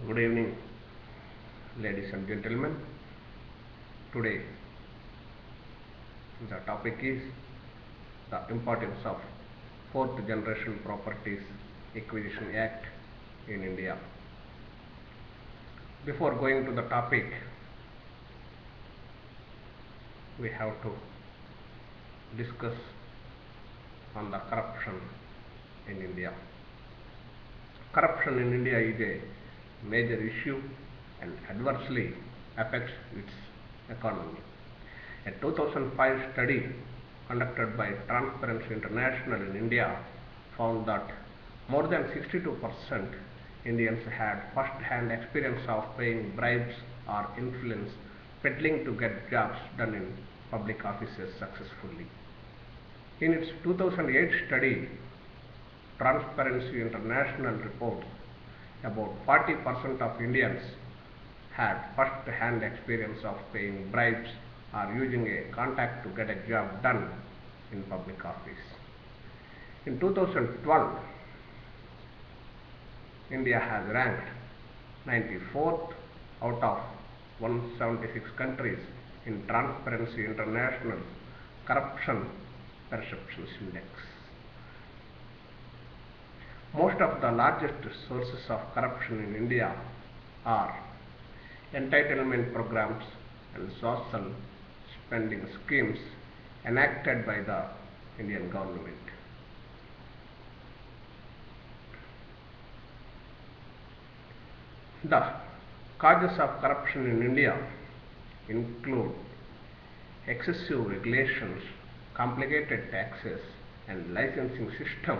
Good evening, ladies and gentlemen. Today, the topic is the importance of Fourth Generation Properties Acquisition Act in India. Before going to the topic, we have to discuss on the corruption in India. Corruption in India is a major issue and adversely affects its economy. A 2005 study conducted by Transparency International in India found that more than 62% Indians had first-hand experience of paying bribes or influence peddling to get jobs done in public offices successfully. In its 2008 study, Transparency International reports about 40% of Indians had first-hand experience of paying bribes or using a contact to get a job done in public office. In 2012, India has ranked 94th out of 176 countries in Transparency International's Corruption Perceptions Index. Most of the largest sources of corruption in India are entitlement programs and social spending schemes enacted by the Indian government. The causes of corruption in India include excessive regulations, complicated taxes and licensing system,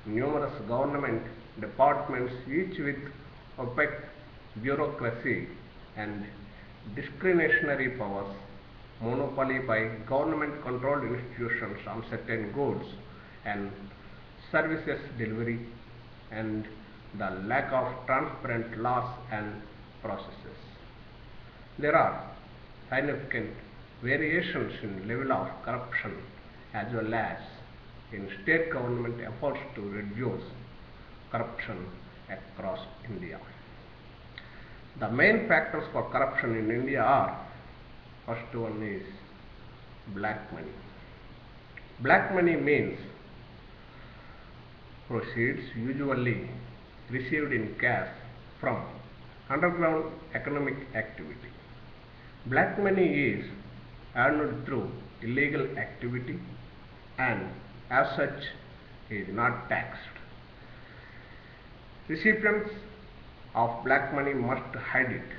numerous government departments each with opaque bureaucracy and discretionary powers, monopoly by government-controlled institutions on certain goods and services delivery, and the lack of transparent laws and processes. There are significant variations in level of corruption as well as in state government efforts to reduce corruption across India. The main factors for corruption in India are: first one is black money. Black money means proceeds usually received in cash from underground economic activity. Black money is earned through illegal activity and as such is not taxed. Recipients of black money must hide it,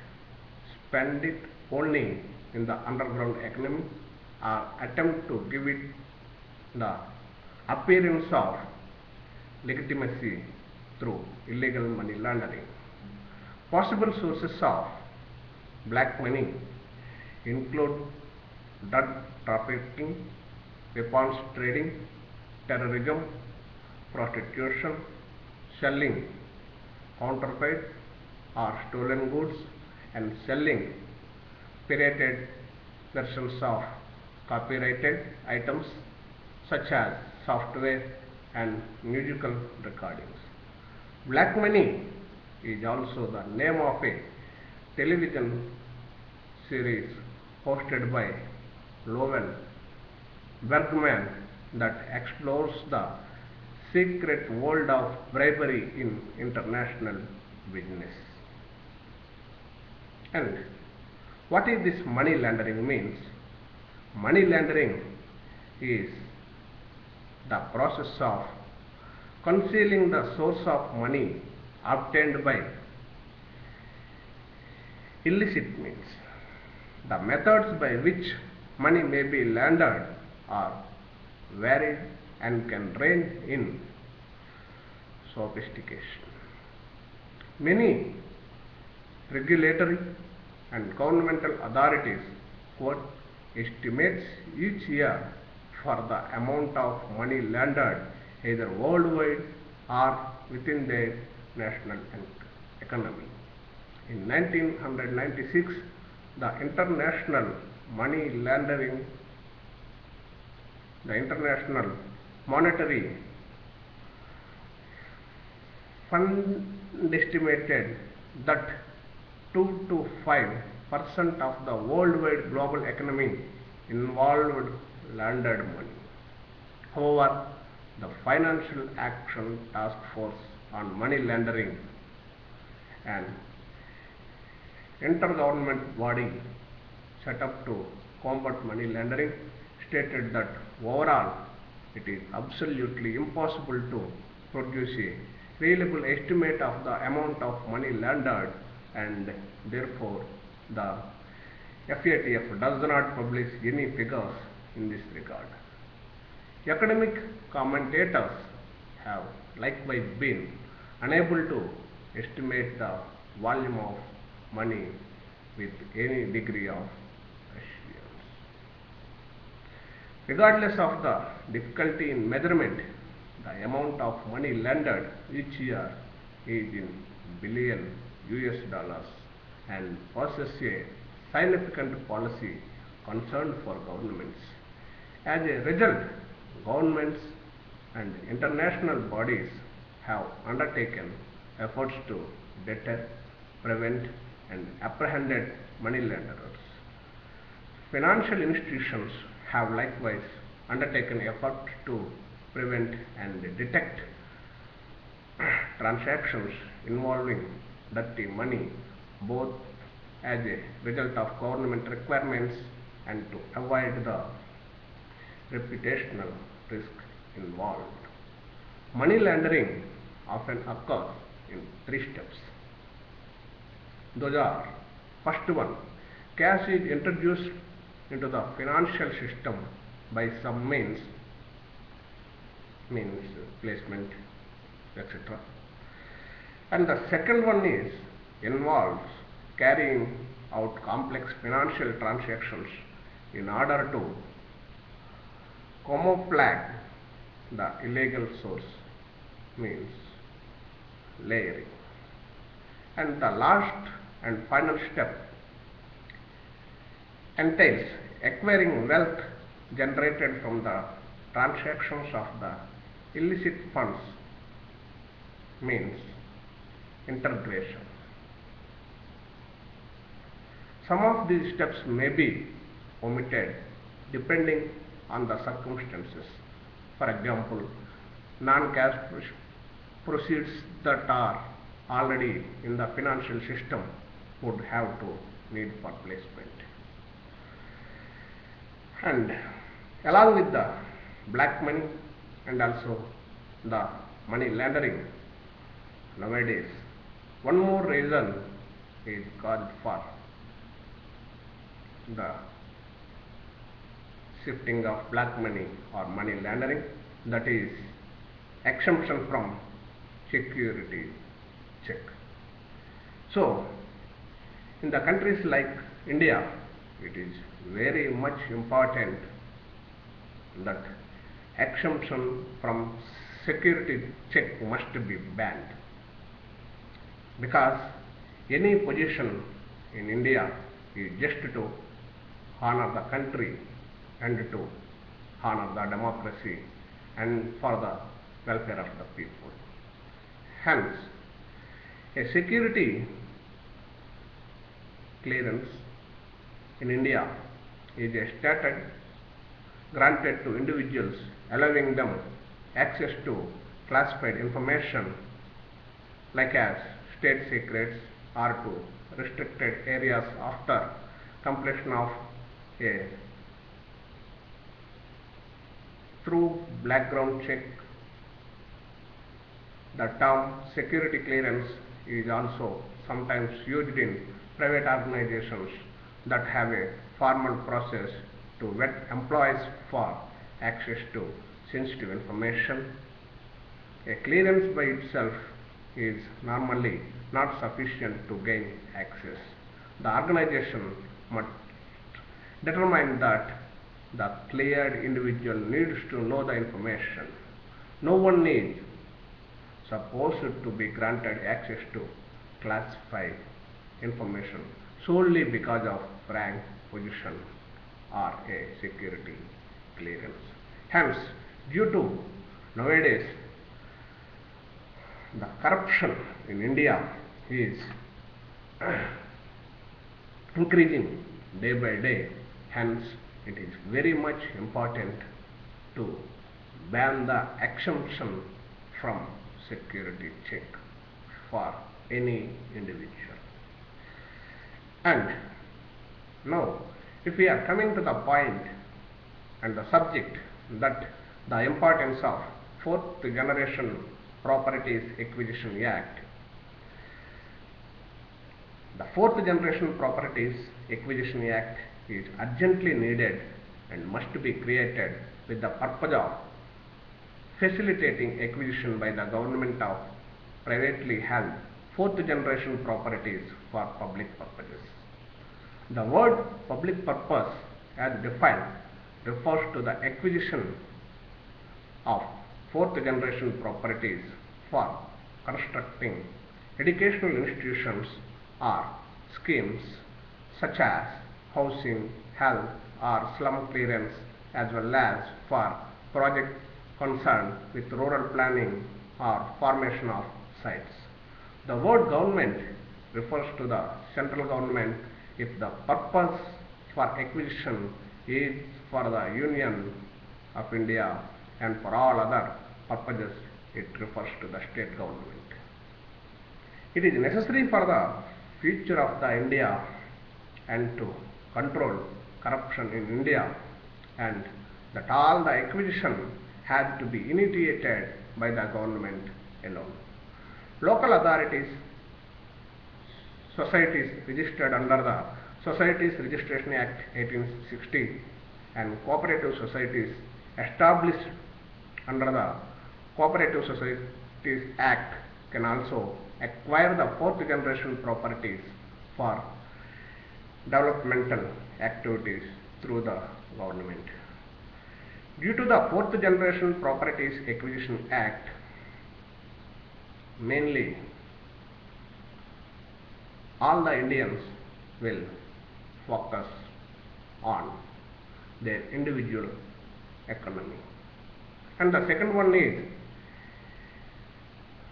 spend it only in the underground economy, or attempt to give it the appearance of legitimacy through illegal money laundering. Possible sources of black money include drug trafficking, weapons trading, terrorism, prostitution, selling counterfeit or stolen goods, and selling pirated versions of copyrighted items such as software and musical recordings. Black money is also the name of a television series hosted by Lowell Bergman that explores the secret world of bribery in international business. And what is this money laundering means? Money laundering is the process of concealing the source of money obtained by illicit means. The methods by which money may be laundered are varied and can range in sophistication. Many regulatory and governmental authorities quote estimates each year for the amount of money laundered either worldwide or within their national economy. In 1996, the International Monetary Fund estimated that 2 to 5% of the worldwide global economy involved laundered money. However, the Financial Action Task Force on Money Laundering, an intergovernmental body set up to combat money laundering, stated that overall it is absolutely impossible to produce a reliable estimate of the amount of money laundered, and therefore the FATF does not publish any figures in this regard. Academic commentators have likewise been unable to estimate the volume of money with any degree of assurance. Regardless of the difficulty in measurement, the amount of money laundered each year is in billion US dollars and poses a significant policy concern for governments. As a result, governments and international bodies have undertaken efforts to deter, prevent, and apprehend money launderers. Financial institutions have likewise undertaken efforts to prevent and detect transactions involving dirty money, both as a result of government requirements and to avoid the reputational risk involved. Money laundering often occurs in 3 steps. Those are: first one, cash is introduced into the financial system by some means placement, etc. And the second one involves carrying out complex financial transactions in order to camouflage the illegal source, means layering. And the last and final step entails acquiring wealth generated from the transactions of the illicit funds, means integration. Some of these steps may be omitted depending on the circumstances. For example, non-cash proceeds that are already in the financial system would have to need for placement. And along with the black money and also the money laundering, nowadays one more reason is called for the shifting of black money or money laundering, that is exemption from security check. So in the countries like India, it is very much important that exemption from security check must be banned, because any position in India is just to honor the country and to honor the democracy and for the welfare of the people. Hence, a security clearance in India is a status granted to individuals, allowing them access to classified information like as state secrets or to restricted areas after completion of a through background check. The term security clearance is also sometimes used in private organizations that have a formal process to vet employees for access to sensitive information. A clearance by itself is normally not sufficient to gain access. The organization must determine that the cleared individual needs to know the information. No one is supposed to be granted access to classified information solely because of rank, position, or a security clearance. Hence, due to nowadays the corruption in India is increasing day by day. Hence, it is very much important to ban the exemption from security check for any individual. And now, if we are coming to the point and the subject, that the importance of fourth generation Properties Acquisition Act. The fourth generation Properties Acquisition Act is urgently needed and must be created with the purpose of facilitating acquisition by the government of privately held fourth generation properties for public purposes. The word public purpose as defined refers to the acquisition of fourth generation properties for constructing educational institutions or schemes such as housing, health or slum clearance, as well as for projects concerned with rural planning or formation of sites. The word government refers to the central government if the purpose for acquisition is for the Union of India, and for all other purposes it refers to the state government. It is necessary for the future of the India and to control corruption in India, and that all the acquisition has to be initiated by the government alone. Local authorities, societies registered under the Societies Registration Act 1860 and cooperative societies established under the Cooperative Societies Act can also acquire the fourth generation properties for developmental activities through the government. Due to the fourth generation Properties Acquisition Act, mainly all the Indians will focus on their individual economy. And the second one is,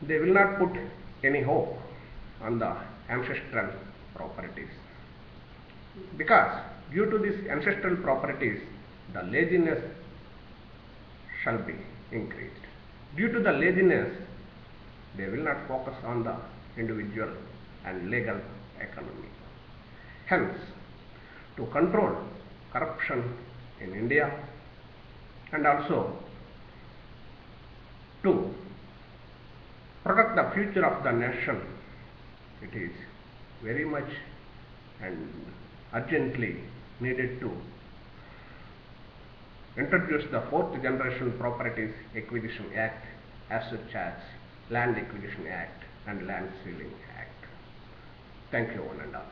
they will not put any hope on the ancestral properties, because due to these ancestral properties the laziness shall be increased. Due to the laziness, they will not focus on the individual and legal economy. Hence, to control corruption in India and also to protect the future of the nation, it is very much and urgently needed to introduce the fourth generation Properties Acquisition Act, as such as Land Acquisition Act and Land Ceiling Act. Thank you, one and all.